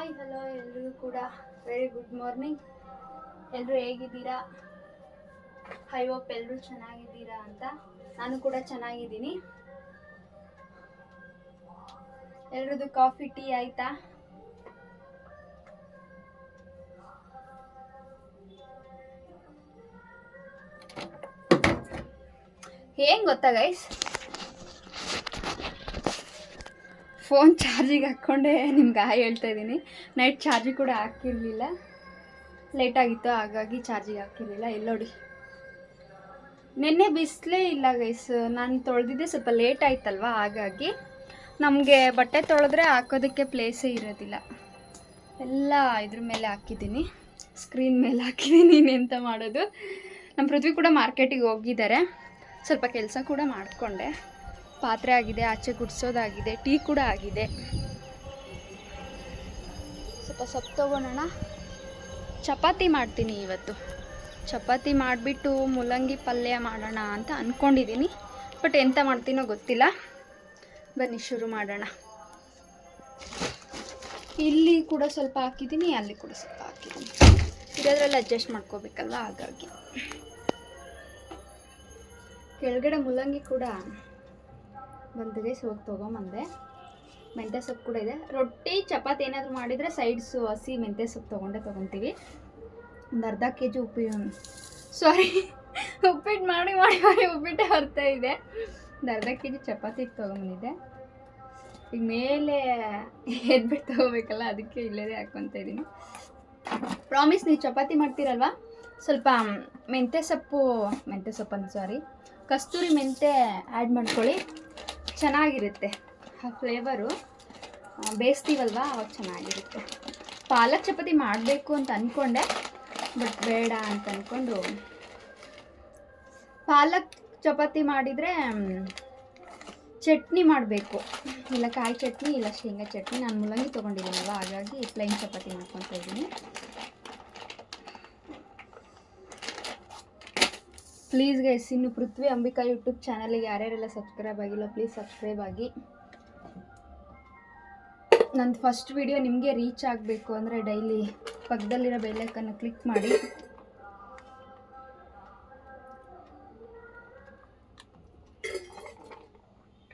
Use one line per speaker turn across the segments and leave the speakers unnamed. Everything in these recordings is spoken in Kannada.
ಹಾಯ್ ಹಲೋ ಎಲ್ರಿಗೂ ಕೂಡ ವೆರಿ ಗುಡ್ ಮಾರ್ನಿಂಗ್. ಎಲ್ಲರೂ ಹೇಗಿದ್ದೀರಾ? ಐ ಹೋಪ್ ಎಲ್ಲರೂ ಚೆನ್ನಾಗಿದ್ದೀರಾ ಅಂತ. ನಾನು ಕೂಡ ಚೆನ್ನಾಗಿದ್ದೀನಿ. ಎಲ್ರದ್ದು ಕಾಫಿ ಟೀ ಆಯ್ತಾ? ಏನ್ ಗೊತ್ತಾ ಗೈಸ್, ಫೋನ್ ಚಾರ್ಜಿಗೆ ಹಾಕ್ಕೊಂಡೆ ನಿಮ್ಗೆ ಹೇಳ್ತಾ ಇದ್ದೀನಿ. ನೈಟ್ ಚಾರ್ಜಿಗೆ ಕೂಡ ಹಾಕಿರಲಿಲ್ಲ, ಲೇಟಾಗಿತ್ತು, ಹಾಗಾಗಿ ಚಾರ್ಜಿಗೆ ಹಾಕಿರಲಿಲ್ಲ. ಎಲ್ಲೋಡಿ ನಿನ್ನೆ ಬಿಸಿಲೇ ಇಲ್ಲ ಗೈಸ್. ನಾನು ತೊಳೆದಿದ್ದೆ ಸ್ವಲ್ಪ ಲೇಟ್ ಆಯ್ತಲ್ವ, ಹಾಗಾಗಿ ನಮಗೆ ಬಟ್ಟೆ ತೊಳೆದ್ರೆ ಹಾಕೋದಕ್ಕೆ ಪ್ಲೇಸೇ ಇರೋದಿಲ್ಲ. ಎಲ್ಲ ಇದ್ರ ಮೇಲೆ ಹಾಕಿದ್ದೀನಿ, ಸ್ಕ್ರೀನ್ ಮೇಲೆ ಹಾಕಿದ್ದೀನಿ. ಇನ್ನೆಂತ ಮಾಡೋದು. ನಮ್ಮ ಪೃಥ್ವಿ ಕೂಡ ಮಾರ್ಕೆಟಿಗೆ ಹೋಗಿದ್ದಾರೆ. ಸ್ವಲ್ಪ ಕೆಲಸ ಕೂಡ ಮಾಡಿಕೊಂಡೆ. ಪಾತ್ರೆ ಆಗಿದೆ, ಆಚೆ ಗುಡಿಸೋದಾಗಿದೆ, ಟೀ ಕೂಡ ಆಗಿದೆ. ಸ್ವಲ್ಪ ಸೊಪ್ಪು ತೊಗೊಳೋಣ. ಚಪಾತಿ ಮಾಡ್ತೀನಿ ಇವತ್ತು. ಚಪಾತಿ ಮಾಡಿಬಿಟ್ಟು ಮೂಲಂಗಿ ಪಲ್ಯ ಮಾಡೋಣ ಅಂತ ಅಂದ್ಕೊಂಡಿದ್ದೀನಿ. ಬಟ್ ಎಂತ ಮಾಡ್ತೀನೋ ಗೊತ್ತಿಲ್ಲ. ಬನ್ನಿ ಶುರು ಮಾಡೋಣ. ಇಲ್ಲಿ ಕೂಡ ಸ್ವಲ್ಪ ಹಾಕಿದ್ದೀನಿ, ಅಲ್ಲಿ ಕೂಡ ಸ್ವಲ್ಪ ಹಾಕಿದ್ದೀನಿ. ಇರೋದ್ರಲ್ಲಿ ಅಡ್ಜಸ್ಟ್ ಮಾಡ್ಕೋಬೇಕಲ್ವ, ಹಾಗಾಗಿ. ಕೆಳಗಡೆ ಮೂಲಂಗಿ ಕೂಡ ಬಂದಿದೆ, ಹೋಗಿ ತೊಗೊಂಬಂದೆ. ಮೆಂತ್ಯ ಸೊಪ್ಪು ಕೂಡ ಇದೆ. ರೊಟ್ಟಿ ಚಪಾತಿ ಏನಾದರೂ ಮಾಡಿದರೆ ಸೈಡ್ಸು ಹಸಿ ಮೆಂತ್ಯ ಸೊಪ್ಪು ತೊಗೊತೀವಿ. ಒಂದು ಅರ್ಧ ಕೆಜಿ ಉಪ್ಪಿಟ್ಟು ಮಾಡಿ ಉಪ್ಪಿಟ್ಟೆ ಬರ್ತಾ ಇದೆ. ಒಂದು ಅರ್ಧ ಕೆಜಿ ಚಪಾತಿಗೆ ತೊಗೊಂಬಂದಿದ್ದೆ. ಈಗ ಮೇಲೆ ಎದ್ಬಿಟ್ಟು ತೊಗೋಬೇಕಲ್ಲ, ಅದಕ್ಕೆ ಇಲ್ಲದೇ ಹಾಕ್ಕೊತಾ ಇದ್ದೀನಿ. ಪ್ರಾಮಿಸ್, ನೀವು ಚಪಾತಿ ಮಾಡ್ತೀರಲ್ವ, ಸ್ವಲ್ಪ ಮೆಂತ್ಯ ಸೊಪ್ಪು ಕಸ್ತೂರಿ ಮೆಂತ್ಯ ಆ್ಯಡ್ ಮಾಡ್ಕೊಳ್ಳಿ, ಚೆನ್ನಾಗಿರುತ್ತೆ. ಆ ಫ್ಲೇವರು ಬೇಯಿಸ್ತೀವಲ್ವ, ಅವಾಗ ಚೆನ್ನಾಗಿರುತ್ತೆ. ಪಾಲಕ್ ಚಪಾತಿ ಮಾಡಬೇಕು ಅಂತ ಅಂದ್ಕೊಂಡೆ, ಬಟ್ ಬೇಡ ಅಂತ ಅಂದ್ಕೊಂಡು. ಪಾಲಕ್ ಚಪಾತಿ ಮಾಡಿದರೆ ಚಟ್ನಿ ಮಾಡಬೇಕು, ಇಲ್ಲ ಕಾಯಿ ಚಟ್ನಿ ಇಲ್ಲ ಶೇಂಗಾ ಚಟ್ನಿ. ನಾನು ಮೂಲಂಗಿ ತೊಗೊಂಡಿದ್ದೀನಲ್ವ, ಹಾಗಾಗಿ ಪ್ಲೈನ್ ಚಪಾತಿ ಮಾಡ್ಕೊತಾ ಇದ್ದೀನಿ. ಪ್ಲೀಸ್ ಗೈಸ್, ಇನ್ನು ಪೃಥ್ವಿ ಅಂಬಿಕಾ ಯೂಟ್ಯೂಬ್ ಚಾನಲ್ಗೆ ಯಾರ್ಯಾರೆಲ್ಲ ಸಬ್ಸ್ಕ್ರೈಬ್ ಆಗಿಲ್ಲ, ಪ್ಲೀಸ್ ಸಬ್ಸ್ಕ್ರೈಬ್ ಆಗಿ. ನಂದು ಫಸ್ಟ್ ವಿಡಿಯೋ ನಿಮಗೆ ರೀಚ್ ಆಗಬೇಕು ಅಂದರೆ ಡೈಲಿ ಪಕ್ಕದಲ್ಲಿರೋ ಬೆಲ್ ಐಕನ್ನ ಕ್ಲಿಕ್ ಮಾಡಿ.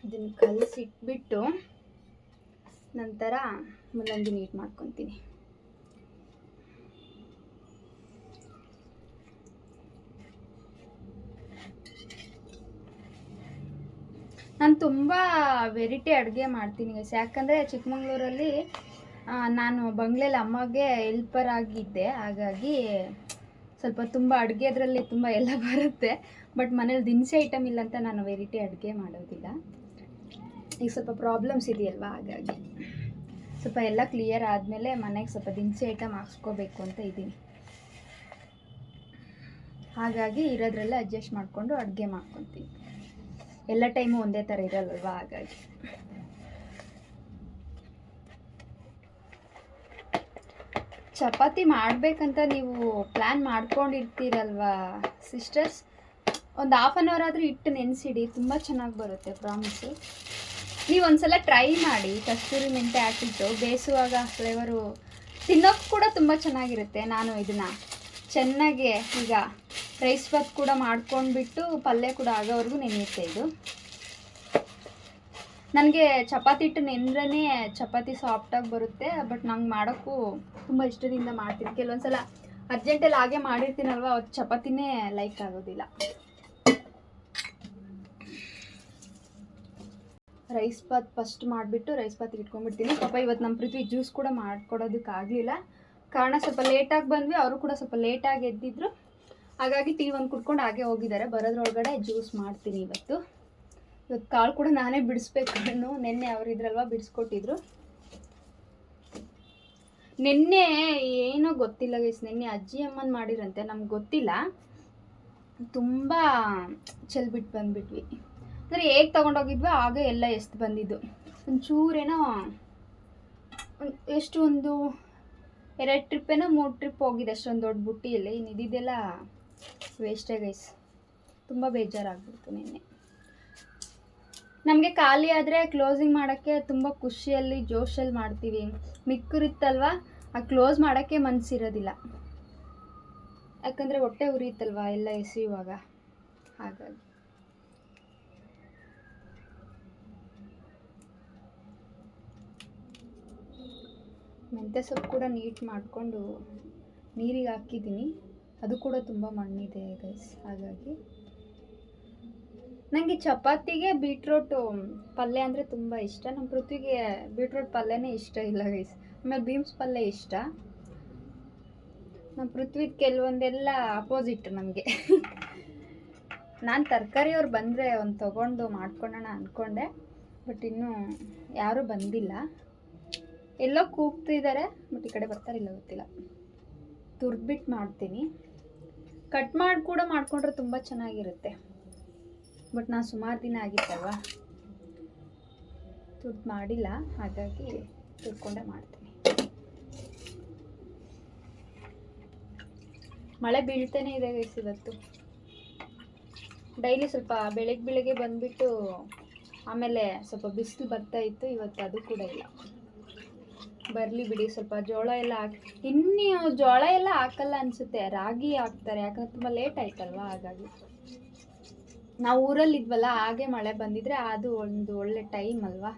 ಇದನ್ನು ಕಲಸಿಟ್ಬಿಟ್ಟು ನಂತರ ಮೂಲಂಗಿ ನೀಟ್ ಮಾಡ್ಕೊತೀನಿ. ನಾನು ತುಂಬ ವೆರೈಟಿ ಅಡುಗೆ ಮಾಡ್ತೀನಿ ಗೈಸ್. ಯಾಕಂದರೆ ಚಿಕ್ಕಮಂಗ್ಳೂರಲ್ಲಿ ನಾನು ಬಂಗ್ಲೆಯಲ್ಲಿ ಅಮ್ಮಗೆ ಹೆಲ್ಪರ್ ಆಗಿದ್ದೆ, ಹಾಗಾಗಿ ಸ್ವಲ್ಪ ತುಂಬ ಅಡುಗೆ ಅದರಲ್ಲಿ ತುಂಬ ಎಲ್ಲ ಬರುತ್ತೆ. ಬಟ್ ಮನೇಲಿ ದಿನಸಿ ಐಟಮ್ ಇಲ್ಲ ಅಂತ ನಾನು ವೆರೈಟಿ ಅಡುಗೆ ಮಾಡೋದಿಲ್ಲ. ಈಗ ಸ್ವಲ್ಪ ಪ್ರಾಬ್ಲಮ್ಸ್ ಇದೆಯಲ್ವ, ಹಾಗಾಗಿ ಸ್ವಲ್ಪ ಎಲ್ಲ ಕ್ಲಿಯರ್ ಆದಮೇಲೆ ಮನೆಗೆ ಸ್ವಲ್ಪ ದಿನಸಿ ಐಟಮ್ ಹಾಕ್ಸ್ಕೋಬೇಕು ಅಂತ ಇದ್ದೀನಿ. ಹಾಗಾಗಿ ಇರೋದ್ರಲ್ಲೇ ಅಡ್ಜಸ್ಟ್ ಮಾಡಿಕೊಂಡು ಅಡುಗೆ ಮಾಡ್ಕೊತೀನಿ. ಎಲ್ಲ ಟೈಮು ಒಂದೇ ಥರ ಇರಲ್ವ, ಹಾಗಾಗಿ. ಚಪಾತಿ ಮಾಡಬೇಕಂತ ನೀವು ಪ್ಲ್ಯಾನ್ ಮಾಡ್ಕೊಂಡಿರ್ತೀರಲ್ವ ಸಿಸ್ಟರ್ಸ್, ಒಂದು ಹಾಫ್ ಆನ್ ಅವರ್ ಆದರೂ ಇಟ್ಟು ನೆನೆಸಿಡಿ, ತುಂಬ ಚೆನ್ನಾಗಿ ಬರುತ್ತೆ, ಪ್ರಾಮಿಸು. ನೀವು ಒಂದ್ಸಲ ಟ್ರೈ ಮಾಡಿ. ಕಸ್ತೂರಿ ಮೆಂತ್ಯ ಹಾಕಿಟ್ಟು ಬೇಯಿಸುವಾಗ ಫ್ಲೇವರು ತಿನ್ನೋಕ್ಕೆ ಕೂಡ ತುಂಬ ಚೆನ್ನಾಗಿರುತ್ತೆ. ನಾನು ಇದನ್ನು ಚೆನ್ನಾಗಿ ಈಗ ರೈಸ್ ಬಾತ್ ಕೂಡ ಮಾಡ್ಕೊಂಡ್ಬಿಟ್ಟು ಪಲ್ಯ ಕೂಡ ಆಗೋವರೆಗೂ ನೆನೆಯುತ್ತೆ ಇದು. ನನಗೆ ಚಪಾತಿ ಹಿಟ್ಟು ನೆಂದ್ರೇ ಚಪಾತಿ ಸಾಫ್ಟಾಗಿ ಬರುತ್ತೆ. ಬಟ್ ನಂಗೆ ಮಾಡೋಕ್ಕೂ ತುಂಬ ಇಷ್ಟದಿಂದ ಮಾಡ್ತೀನಿ. ಕೆಲವೊಂದ್ಸಲ ಅರ್ಜೆಂಟಲ್ಲಿ ಹಾಗೆ ಮಾಡಿರ್ತೀನಲ್ವ, ಅವತ್ತು ಚಪಾತಿನೇ ಲೈಕ್ ಆಗೋದಿಲ್ಲ. ರೈಸ್ ಬಾತ್ ಫಸ್ಟ್ ಮಾಡಿಬಿಟ್ಟು ರೈಸ್ ಬಾತಿಗೆ ಇಟ್ಕೊಂಡ್ಬಿಡ್ತೀನಿ. ಪಾಪ ಇವತ್ತು ನಮ್ಮ ಪೃಥ್ವಿ ಜ್ಯೂಸ್ ಕೂಡ ಮಾಡ್ಕೊಡೋದಕ್ಕಾಗಲಿಲ್ಲ, ಕಾರಣ ಸ್ವಲ್ಪ ಲೇಟಾಗಿ ಬಂದ್ವಿ. ಅವರು ಕೂಡ ಸ್ವಲ್ಪ ಲೇಟಾಗಿ ಎದ್ದಿದ್ರು, ಹಾಗಾಗಿ ಟೀ ಒಂದು ಕುಡ್ಕೊಂಡು ಹಾಗೆ ಹೋಗಿದ್ದಾರೆ. ಬರೋದ್ರೊಳಗಡೆ ಜ್ಯೂಸ್ ಮಾಡ್ತೀನಿ ಇವತ್ತು ಕಾಳು ಕೂಡ ನಾನೇ ಬಿಡಿಸ್ಬೇಕು. ನಿನ್ನೆ ಅವರಿದ್ರಲ್ವ, ಬಿಡಿಸ್ಕೊಟ್ಟಿದ್ರು. ನಿನ್ನೆ ಏನೋ ಗೊತ್ತಿಲ್ಲ ಗೈಸ್, ನಿನ್ನೆ ಅಜ್ಜಿ ಅಮ್ಮನ ಮಾಡಿರಂತೆ, ನಮ್ಗೆ ಗೊತ್ತಿಲ್ಲ. ತುಂಬ ಚೆಲ್ಬಿಟ್ಟು ಬಂದುಬಿಟ್ವಿ. ಅಂದರೆ ಹೇಗೆ ತೊಗೊಂಡೋಗಿದ್ವಿ ಆಗ ಎಲ್ಲ ಎಷ್ಟು ಬಂದಿದ್ದು. ಒಂಚೂರೇನೋ ಎಷ್ಟು ಒಂದು 2 ಟ್ರಿಪ್ಪೇನೋ 3 ಟ್ರಿಪ್ ಹೋಗಿದೆ, ಅಷ್ಟೊಂದು ದೊಡ್ಡ ಬುಟ್ಟಿಯಲ್ಲಿ. ಇನ್ನು ಇದಿದ್ದೆಲ್ಲ ವೇಸ್ಟೇ ಗೈಸ್. ತುಂಬ ಬೇಜಾರಾಗ್ಬಿಡ್ತು ನಿನ್ನೆ. ನಮಗೆ ಖಾಲಿ ಆದರೆ ಕ್ಲೋಸಿಂಗ್ ಮಾಡೋಕ್ಕೆ ತುಂಬ ಖುಷಿಯಲ್ಲಿ ಜೋಶಲ್ಲಿ ಮಾಡ್ತೀವಿ. ಮಿಕ್ಕಿರುತ್ತಲ್ವ ಆ ಕ್ಲೋಸ್ ಮಾಡೋಕ್ಕೆ ಮನಸ್ಸಿರೋದಿಲ್ಲ, ಯಾಕಂದರೆ ಹೊಟ್ಟೆ ಉರಿಯುತ್ತಲ್ವ ಎಲ್ಲ ಎಸೆಯುವಾಗ. ಹಾಗಾಗಿ ಮೆಂತ್ಯ ಸೊಪ್ಪು ಕೂಡ ನೀಟ್ ಮಾಡಿಕೊಂಡು ನೀರಿಗೆ ಹಾಕಿದ್ದೀನಿ. ಅದು ಕೂಡ ತುಂಬ ಮಣ್ಣಿದೆ ಗೈಸ್. ಹಾಗಾಗಿ ನನಗೆ ಚಪಾತಿಗೆ ಬೀಟ್ರೋಟು ಪಲ್ಯ ಅಂದರೆ ತುಂಬ ಇಷ್ಟ. ನಮ್ಮ ಪೃಥ್ವಿಗೆ ಬೀಟ್ರೋಟ್ ಪಲ್ಯನೇ ಇಷ್ಟ ಇಲ್ಲ ಗೈಸ್. ಆಮೇಲೆ ಬೀನ್ಸ್ ಪಲ್ಯ ಇಷ್ಟ. ನಮ್ಮ ಪೃಥ್ವಿ ಕೆಲವೊಂದೆಲ್ಲ ಅಪೋಸಿಟ್ ನಮಗೆ. ನಾನು ತರಕಾರಿಯವ್ರು ಬಂದರೆ ಒಂದು ತೊಗೊಂಡು ಮಾಡ್ಕೊಳ್ಳೋಣ ಅಂದ್ಕೊಂಡೆ, ಬಟ್ ಇನ್ನೂ ಯಾರೂ ಬಂದಿಲ್ಲ. ಎಲ್ಲೋ ಕೂಗ್ತಿದ್ದಾರೆ, ಬಟ್ ಈ ಕಡೆ ಬರ್ತಾರಿಲ್ಲ ಗೊತ್ತಿಲ್ಲ. ತುರ್ದ್ಬಿಟ್ಟು ಮಾಡ್ತೀನಿ. ಕಟ್ ಮಾಡಿ ಕೂಡ ಮಾಡಿಕೊಂಡ್ರೆ ತುಂಬ ಚೆನ್ನಾಗಿರುತ್ತೆ, ಬಟ್ ನಾನು ಸುಮಾರು ದಿನ ಆಗಿತ್ತಲ್ವ ತುರ್ದು ಮಾಡಿಲ್ಲ. ಹಾಗಾಗಿ ತುರ್ಕೊಂಡೆ ಮಾಡ್ತೀನಿ. ಮಳೆ ಬೀಳ್ತಾನೆ ಇದೆ ಗೈಸ್ ಇವತ್ತು. ಡೈಲಿ ಸ್ವಲ್ಪ ಬೆಳಗ್ಗೆ ಬಂದುಬಿಟ್ಟು ಆಮೇಲೆ ಸ್ವಲ್ಪ ಬಿಸಿಲು ಬರ್ತಾ ಇತ್ತು. ಇವತ್ತು ಅದು ಕೂಡ ಇಲ್ಲ. ಬರಲಿ ಬಿಡಿ. ಸ್ವಲ್ಪ ಜೋಳ ಎಲ್ಲ ಇನ್ನು ಜೋಳ ಎಲ್ಲ ಹಾಕಲ್ಲ ಅನಿಸುತ್ತೆ, ರಾಗಿ ಹಾಕ್ತಾರೆ. ಯಾಕಂದ್ರೆ ತುಂಬ ಲೇಟ್ ಆಯ್ತಲ್ವ. ಹಾಗಾಗಿ ನಾವು ಊರಲ್ಲಿದ್ವಲ್ಲ, ಹಾಗೆ ಮಳೆ ಬಂದಿದ್ರೆ ಅದು ಒಂದು ಒಳ್ಳೆ ಟೈಮ್ ಅಲ್ವಾ.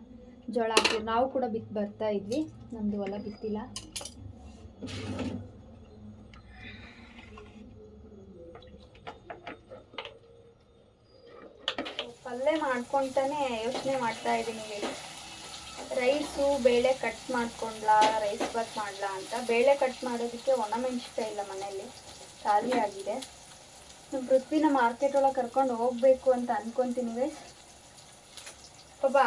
ಜೋಳ ಹಾಕಿ ನಾವು ಕೂಡ ಬರ್ತಾ ಇದ್ವಿ. ನಮ್ಮದು ಹೊಲ ಬಿತ್ತಿಲ್ಲ. ಪಲ್ಯ ಮಾಡ್ಕೊತಾನೆ ಯೋಚನೆ ಮಾಡ್ತಾ ಇದ್ದೀನಿ. ರೈಸು ಬೇಳೆ ಕಟ್ ಮಾಡ್ಕೊಂಡ್ಲಾ, ರೈಸ್ ಬಾತ್ ಮಾಡಲಾ ಅಂತ. ಬೇಳೆ ಕಟ್ ಮಾಡೋದಕ್ಕೆ ಒಣಮೆಣ್ಸಿಕಾಯಿ ಇಲ್ಲ ಮನೆಯಲ್ಲಿ, ಖಾಲಿ ಆಗಿದೆ. ನಮ್ಮ ಪೃಥ್ವಿನ ಮಾರ್ಕೆಟ್ ಒಳಗೆ ಕರ್ಕೊಂಡು ಹೋಗ್ಬೇಕು ಅಂತ ಅನ್ಕೊತೀನಿ ಗೈಸ್. ಪಾಪ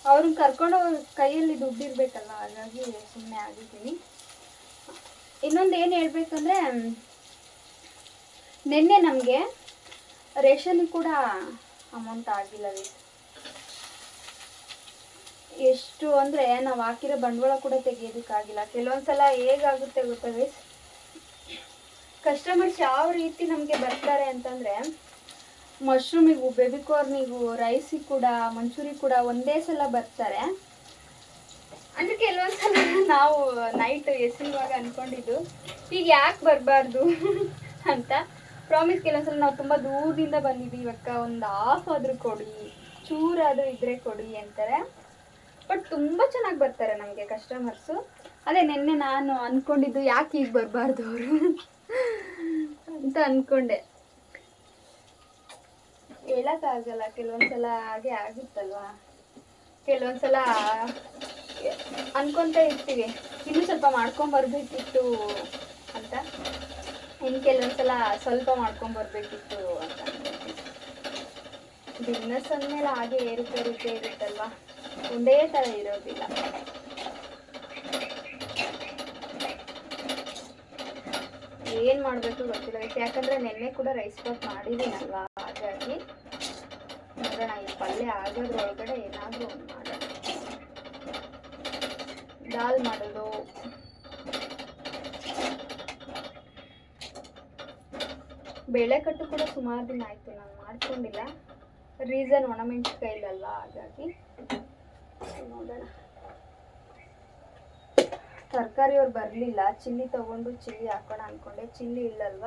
ಅವ್ರನ್ನ ಕರ್ಕೊಂಡು ಕೈಯಲ್ಲಿ ದುಡ್ಡು ಇರಬೇಕಲ್ಲ, ಹಾಗಾಗಿ ಸುಮ್ಮನೆ ಆಗಿದ್ದೀನಿ. ಇನ್ನೊಂದು ಏನು ಹೇಳ್ಬೇಕಂದ್ರೆ, ನಿನ್ನೆ ನಮಗೆ ರೇಷನ್ಗೆ ಕೂಡ ಅಮೌಂಟ್ ಆಗಿಲ್ಲ ಗೈಸ್. ಎಷ್ಟು ಅಂದರೆ ನಾವು ಹಾಕಿರೋ ಬಂಡವಾಳ ಕೂಡ ತೆಗಿಯೋದಕ್ಕಾಗಿಲ್ಲ. ಕೆಲವೊಂದ್ಸಲ ಹೇಗಾಗುತ್ತೆ ಗೊತ್ತಾ ಗೈಸ್, ಕಸ್ಟಮರ್ಸ್ ಯಾವ ರೀತಿ ನಮಗೆ ಬರ್ತಾರೆ ಅಂತಂದರೆ, ಮಶ್ರೂಮಿಗೂ, ಬೇಬಿಕಾರ್ನಿಗೂ, ರೈಸಿಗೆ ಕೂಡ, ಮಂಚೂರಿ ಕೂಡ ಒಂದೇ ಸಲ ಬರ್ತಾರೆ. ಅಂದರೆ ಕೆಲವೊಂದ್ಸಲ ನಾವು ನೈಟ್ ಎಸೆಯುವಾಗ ಅಂದ್ಕೊಂಡಿದ್ದು ಈಗ ಯಾಕೆ ಬರಬಾರ್ದು ಅಂತ. ಪ್ರಾಮಿಸ್, ಕೆಲವೊಂದ್ಸಲ ನಾವು ತುಂಬ ದೂರದಿಂದ ಬಂದಿದ್ದೀವಿ, ಇವಕ್ಕ ಒಂದು ಹಾಫ್ ಆದರೂ ಕೊಡಿ, ಚೂರಾದರೂ ಇದ್ರೆ ಕೊಡಿ ಅಂತಾರೆ. ಬಟ್ ತುಂಬ ಚೆನ್ನಾಗಿ ಬರ್ತಾರೆ ನಮಗೆ ಕಸ್ಟಮರ್ಸು. ಅದೇ ನಿನ್ನೆ ನಾನು ಅಂದ್ಕೊಂಡಿದ್ದು ಯಾಕೆ ಈಗ ಬರಬಾರ್ದು ಅವರು ಅಂತ ಅಂದ್ಕೊಂಡೆ. ಹೇಳೋಕ್ಕಾಗಲ್ಲ, ಕೆಲವೊಂದ್ಸಲ ಹಾಗೆ ಆಗುತ್ತಲ್ವಾ. ಕೆಲವೊಂದ್ಸಲ ಅನ್ಕೊತಾ ಇರ್ತೀವಿ ಇನ್ನೂ ಸ್ವಲ್ಪ ಮಾಡ್ಕೊಂಬರ್ಬೇಕಿತ್ತು ಅಂತ, ಇನ್ನು ಕೆಲವೊಂದ್ಸಲ ಸ್ವಲ್ಪ ಮಾಡ್ಕೊಂಬರ್ಬೇಕಿತ್ತು ಅಂತ. ಬಿಸ್ನೆಸ್ ಅಂದಮೇಲೆ ಹಾಗೆ ಏರಿಕೆ ಇರುತ್ತಲ್ವಾ, ಒಂದೇ ಥರ ಇರೋದಿಲ್ಲ. ಏನು ಮಾಡಬೇಕು ಗೊತ್ತಿಲ್ಲ. ಯಾಕಂದರೆ ನೆನ್ನೆ ಕೂಡ ರೈಸ್ ಬಾತ್ ಮಾಡಿದ್ದೀನಲ್ವಾ, ಹಾಗಾಗಿ ನೋಡೋಣ ಈ ಪಲ್ಯ ಆಗೋದ್ರೊಳಗಡೆ ಏನಾದರೂ ಒಂದು ಮಾಡೋಣ. ದಾಲ್ ಮಾಡೋದು, ಬೇಳೆಕಟ್ಟು ಕೂಡ ಸುಮಾರು ದಿನ ಆಯಿತು ನಾನು ಮಾಡ್ಕೊಂಡಿಲ್ಲ. ರೀಸನ್ ಒಣಮೆಣ್ಸಿಕಾಯಿ ಇಲ್ಲಲ್ವ, ಹಾಗಾಗಿ ನೋಡೋಣ. ತರಕಾರಿಯವ್ರು ಬರಲಿಲ್ಲ, ಚಿಲ್ಲಿ ತೊಗೊಂಡು ಚಿಲ್ಲಿ ಹಾಕೋಣ ಅಂದ್ಕೊಂಡೆ. ಚಿಲ್ಲಿ ಇಲ್ಲಲ್ವ,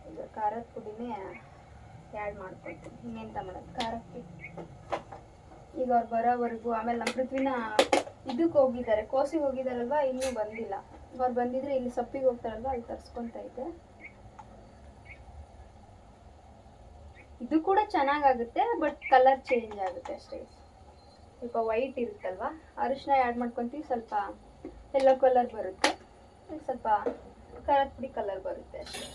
ಈಗ ಖಾರದ ಪುಡಿನೇ ಆ್ಯಡ್ ಮಾಡ್ಕೊಳ್ತೀನಿ. ಇನ್ನೆಂತ ಮಾಡೋದು ಖಾರಕ್ಕೆ. ಈಗ ಅವ್ರು ಬರೋವರೆಗೂ, ಆಮೇಲೆ ನಮ್ಮ ಪೃಥ್ವಿನ ಇದಕ್ಕೆ ಹೋಗಿದ್ದಾರೆ, ಕೋಸಿಗೆ ಹೋಗಿದ್ದಾರಲ್ವ, ಇನ್ನೂ ಬಂದಿಲ್ಲ. ಅವ್ರು ಬಂದಿದ್ರೆ ಇಲ್ಲಿ ಸೊಪ್ಪಿಗೆ ಹೋಗ್ತಾರಲ್ವ, ಅಲ್ಲಿ ತರಿಸ್ಕೊತಾ ಇದ್ದೆ. ಇದು ಕೂಡ ಚೆನ್ನಾಗಾಗುತ್ತೆ, ಬಟ್ ಕಲರ್ ಚೇಂಜ್ ಆಗುತ್ತೆ ಅಷ್ಟೇ. ಸ್ವಲ್ಪ ವೈಟ್ ಇರುತ್ತಲ್ವ, ಅರಿಶಿನ ಆ್ಯಡ್ ಮಾಡ್ಕೊತೀವಿ, ಸ್ವಲ್ಪ ಯೆಲ್ಲೋ ಕಲರ್ ಬರುತ್ತೆ, ಸ್ವಲ್ಪ ಖಾರದ ಪುಡಿ ಕಲರ್ ಬರುತ್ತೆ ಅಷ್ಟೇ.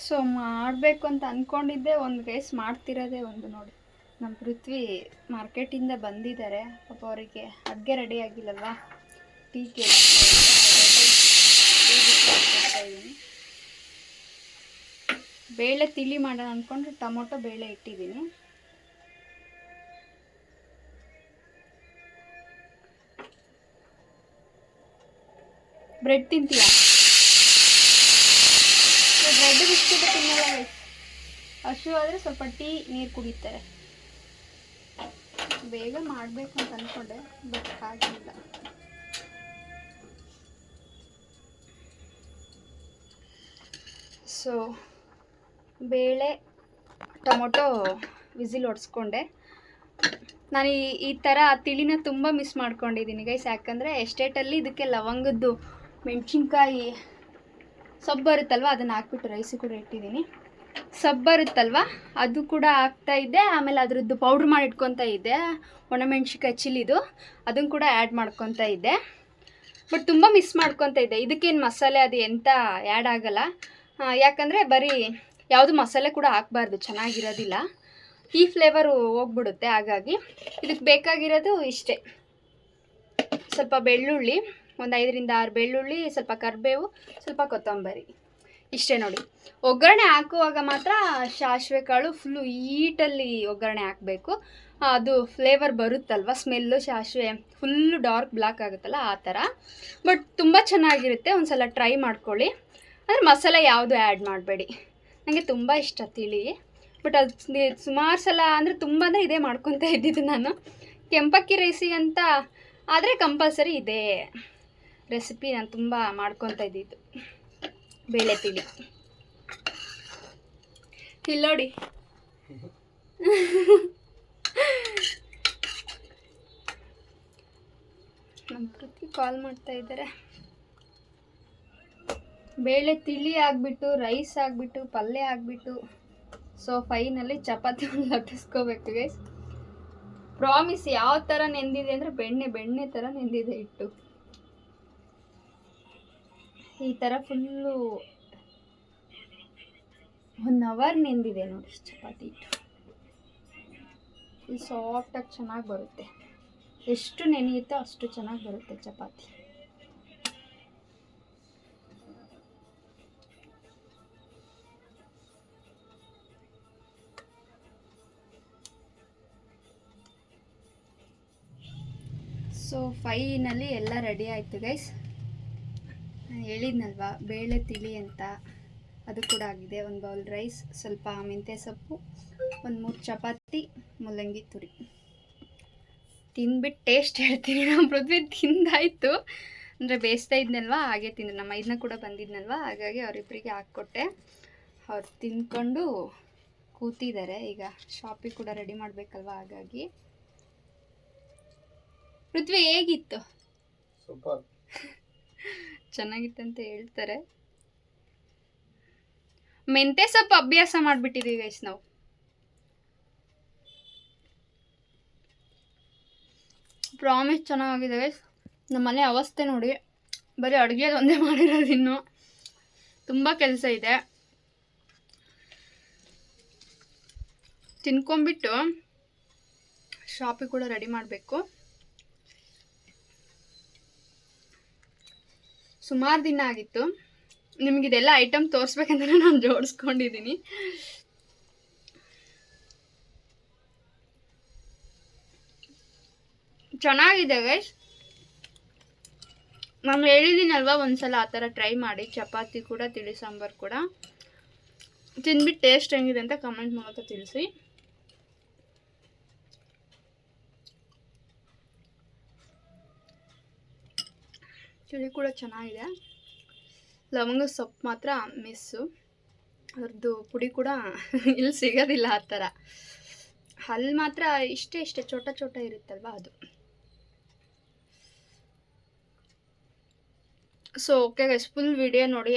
ಸೊ ಮಾಡಬೇಕು ಅಂತ ಅಂದ್ಕೊಂಡಿದ್ದೆ, ಒಂದು ಗೈಸ್ ಮಾಡ್ತಿರೋದೇ ಒಂದು. ನೋಡಿ, ನಮ್ಮ ಪೃಥ್ವಿ ಮಾರ್ಕೆಟಿಂದ ಬಂದಿದ್ದಾರೆ. ಪಾಪ ಅವರಿಗೆ ಅಡುಗೆ ರೆಡಿ ಆಗಿಲ್ಲಲ್ವಾ, ಟೀ ಬೇಳೆ ತಿಳಿ ಮಾಡೋಣ ಅಂದ್ಕೊಂಡು ಟೊಮೊಟೊ ಬೇಳೆ ಇಟ್ಟಿದ್ದೀನಿ. ಬ್ರೆಡ್ ತಿಂತೀಯಾ? ಬ್ರೆಡ್ ಬಿಸ್ಕೆಟ್ ತಿನ್ನಲ್ಲ ಗೈಸ್. ಹಸು ಆದರೆ ಸ್ವಲ್ಪ ಟೀ ನೀರು ಕುಡಿತಾರೆ. ಬೇಗ ಮಾಡಬೇಕು ಅಂತ ಅಂದ್ಕೊಂಡೆ, ಬಟ್ ಆಗಿಲ್ಲ. ಸೊ ಬೇಳೆ ಟೊಮೊಟೊ ವಿಸಿಲ್ ಹೊಡ್ಸ್ಕೊಂಡೆ. ನಾನು ಈ ಥರ ತಿಳಿನ ತುಂಬ ಮಿಸ್ ಮಾಡ್ಕೊಂಡಿದ್ದೀನಿ ಗೈಸ್. ಯಾಕಂದರೆ ಎಸ್ಟೇಟಲ್ಲಿ ಇದಕ್ಕೆ ಲವಂಗದ್ದು ಮೆಣಸಿನ್ಕಾಯಿ ಸೊಪ್ಪು ಬರುತ್ತಲ್ವ, ಅದನ್ನು ಹಾಕ್ಬಿಟ್ಟು ರೈಸು ಕೂಡ ಇಟ್ಟಿದ್ದೀನಿ. ಸೊಪ್ಪು ಬರುತ್ತಲ್ವ ಅದು ಕೂಡ ಹಾಕ್ತಾಯಿದ್ದೆ. ಆಮೇಲೆ ಅದರದ್ದು ಪೌಡ್ರ್ ಮಾಡಿ ಇಟ್ಕೊತಾ ಇದ್ದೆ, ಒಣಮೆಣ್ಸಿನ್ಕಾಯಿ ಚಿಲ್ಲಿದು, ಅದನ್ನು ಕೂಡ ಆ್ಯಡ್ ಮಾಡ್ಕೊತಾ ಇದ್ದೆ. ಬಟ್ ತುಂಬ ಮಿಸ್ ಮಾಡ್ಕೊತಾ ಇದ್ದೆ. ಇದಕ್ಕೇನು ಮಸಾಲೆ ಅದು ಎಂತ ಆ್ಯಡ್ ಆಗಲ್ಲ, ಯಾಕಂದರೆ ಬರೀ ಯಾವುದು ಮಸಾಲೆ ಕೂಡ ಹಾಕಬಾರ್ದು, ಚೆನ್ನಾಗಿರೋದಿಲ್ಲ. ಈ ಫ್ಲೇವರು ಹೋಗ್ಬಿಡುತ್ತೆ. ಹಾಗಾಗಿ ಇದಕ್ಕೆ ಬೇಕಾಗಿರೋದು ಇಷ್ಟೇ: ಸ್ವಲ್ಪ ಬೆಳ್ಳುಳ್ಳಿ, ಒಂದು 5ರಿಂದ 6 ಬೆಳ್ಳುಳ್ಳಿ, ಸ್ವಲ್ಪ ಕರಿಬೇವು, ಸ್ವಲ್ಪ ಕೊತ್ತಂಬರಿ, ಇಷ್ಟೇ ನೋಡಿ. ಒಗ್ಗರಣೆ ಹಾಕುವಾಗ ಮಾತ್ರ ಸಾಸಿವೆ ಕಾಳು ಫುಲ್ಲು ಹೀಟಲ್ಲಿ ಒಗ್ಗರಣೆ ಹಾಕಬೇಕು. ಅದು ಫ್ಲೇವರ್ ಬರುತ್ತಲ್ವ, ಸ್ಮೆಲ್ಲು, ಸಾಸಿವೆ ಫುಲ್ಲು ಡಾರ್ಕ್ ಬ್ಲ್ಯಾಕ್ ಆಗುತ್ತಲ್ಲ ಆ ಥರ. ಬಟ್ ತುಂಬ ಚೆನ್ನಾಗಿರುತ್ತೆ, ಒಂದು ಸಲ ಟ್ರೈ ಮಾಡ್ಕೊಳ್ಳಿ. ಅಂದರೆ ಮಸಾಲೆ ಯಾವುದು ಆ್ಯಡ್ ಮಾಡಬೇಡಿ. ನನಗೆ ತುಂಬ ಇಷ್ಟ ತಿಳಿ. ಬಟ್ ಅದು ಸುಮಾರು ಸಲ ಅಂದರೆ ತುಂಬ ಅಂದರೆ ಇದೇ ಮಾಡ್ಕೊತಾ ಇದ್ದಿದ್ದು ನಾನು. ಕೆಂಪಕ್ಕಿ ರೈಸಿಗಂತ ಆದರೆ ಕಂಪಲ್ಸರಿ ಇದೇ ರೆಸಿಪಿ ನಾನು ತುಂಬ ಮಾಡ್ಕೊತಾ ಇದ್ದಿದ್ದು, ಬೇಳೆ ತಿಳಿ. ಇಲ್ಲಿ ನೋಡಿ, ನಮ್ಮ ಪೃಥ್ವಿ ಕಾಲ್ ಮಾಡ್ತಾ ಇದ್ದಾರೆ. ಬೇಳೆ ತಿಳಿ ಆಗಿಬಿಟ್ಟು, ರೈಸ್ ಆಗಿಬಿಟ್ಟು, ಪಲ್ಯ ಆಗಿಬಿಟ್ಟು, ಸೊ ಫೈನಲ್ಲಿ ಚಪಾತಿ ಒಂದು ಲಟ್ಟಿಸ್ಕೋಬೇಕು ಗೈಸ್. ಪ್ರಾಮಿಸ್ ಯಾವ ಥರ ನೆಂದಿದೆ ಅಂದರೆ ಬೆಣ್ಣೆ ಥರ ನೆಂದಿದೆ ಹಿಟ್ಟು. ಈ ಥರ ಫುಲ್ಲು 1 ಅವರ್ ನೆಂದಿದೆ ನೋಡಿ ಚಪಾತಿ ಹಿಟ್ಟು. ಫುಲ್ ಸಾಫ್ಟಾಗಿ ಚೆನ್ನಾಗಿ ಬರುತ್ತೆ. ಎಷ್ಟು ನೆನೆಯುತ್ತೋ ಅಷ್ಟು ಚೆನ್ನಾಗಿ ಬರುತ್ತೆ ಚಪಾತಿ. ಸೊ ಫೈನಲ್ಲಿ ಎಲ್ಲ ರೆಡಿ ಆಯಿತು ಗೈಸ್. ನಾನು ಹೇಳಿದ್ನಲ್ವ ಬೇಳೆ ತಿಳಿ ಅಂತ, ಅದು ಕೂಡ ಆಗಿದೆ. 1 ಬೌಲ್ ರೈಸ್, ಸ್ವಲ್ಪ ಮೆಂತ್ಯ ಸೊಪ್ಪು, 1-3 ಚಪಾತಿ, ಮೂಲಂಗಿ ತುರಿ. ತಿಂದ್ಬಿಟ್ಟು ಟೇಸ್ಟ್ ಹೇಳ್ತೀನಿ. ನಮ್ಮ ಪೃಥ್ವಿ ತಿಂದಾಯಿತು, ಅಂದರೆ ಬೇಯಿಸ್ತಾ ಇದ್ನಲ್ವ ಹಾಗೆ ತಿಂದ್ರು. ನಮ್ಮ ಇದನ್ನ ಕೂಡ ಬಂದಿದ್ನಲ್ವ, ಹಾಗಾಗಿ ಅವರಿಬ್ಬರಿಗೆ ಹಾಕ್ಕೊಟ್ಟೆ. ಅವ್ರು ತಿಂದ್ಕೊಂಡು ಕೂತಿದ್ದಾರೆ. ಈಗ ಶಾಪಿಗೆ ಕೂಡ ರೆಡಿ ಮಾಡಬೇಕಲ್ವ, ಹಾಗಾಗಿ. ಪೃಥ್ವಿ ಹೇಗಿತ್ತು?
ಸೂಪರ್,
ಚೆನ್ನಾಗಿತ್ತಂತ ಹೇಳ್ತಾರೆ. ಮೆಂತ್ಯ ಸೊಪ್ಪು ಅಭ್ಯಾಸ ಮಾಡಿಬಿಟ್ಟಿದ್ದೀವಿ ಗೈಸ್ ನಾವು. ಪ್ರಾಮಿಸ್ ಚೆನ್ನಾಗಿದೆ ಗೈಸ್. ನಮ್ಮ ಮನೆ ಅವಸ್ಥೆ ನೋಡಿ, ಬರೀ ಅಡುಗೆ ಒಂದೇ ಮಾಡಿರೋದು. ಇನ್ನು ತುಂಬ ಕೆಲಸ ಇದೆ. ತಿನ್ಕೊಂಬಿಟ್ಟು ಶಾಪಿಗೆ ಕೂಡ ರೆಡಿ ಮಾಡಬೇಕು. ಸುಮಾರು ದಿನ ಆಗಿತ್ತು. ನಿಮಗಿದೆಲ್ಲ ಐಟಮ್ ತೋರಿಸ್ಬೇಕಂದ್ರೆ ನಾನು ಜೋಡಿಸ್ಕೊಂಡಿದ್ದೀನಿ. ಚೆನ್ನಾಗಿದೆ ಗೈಸ್. ನಾನು ಹೇಳಿದ್ದೀನಲ್ವ, ಒಂದ್ಸಲ ಆ ಥರ ಟ್ರೈ ಮಾಡಿ. ಚಪಾತಿ ಕೂಡ, ತಿಳಿ ಸಾಂಬಾರು ಕೂಡ ತಿಂದ್ಬಿಟ್ಟು ಟೇಸ್ಟ್ ಹೆಂಗಿದೆ ಅಂತ ಕಮೆಂಟ್ ಮೂಲಕ ತಿಳಿಸಿ. ತಿಳಿ ಕೂಡ ಚೆನ್ನಾಗಿದೆ. ಲವಂಗ ಸೊಪ್ಪು ಮಾತ್ರ ಮಿಸ್ಸು, ಅದ್ರದ್ದು ಪುಡಿ ಕೂಡ ಇಲ್ಲಿ ಸಿಗೋದಿಲ್ಲ ಆ ಥರ. ಅಲ್ಲಿ ಮಾತ್ರ ಇಷ್ಟೇ ಚೋಟ ಇರುತ್ತಲ್ವ ಅದು. So okay guys, full video ನೋಡಿ.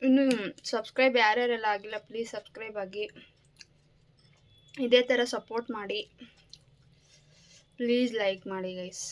ಇನ್ನು ಸಬ್ಸ್ಕ್ರೈಬ್ ಯಾರ್ಯಾರೆಲ್ಲ ಆಗಿಲ್ಲ ಪ್ಲೀಸ್ ಸಬ್ಸ್ಕ್ರೈಬ್ ಆಗಿ, ಇದೇ ಥರ ಸಪೋರ್ಟ್ ಮಾಡಿ. ಪ್ಲೀಸ್ ಲೈಕ್ ಮಾಡಿ ಗೈಸ್.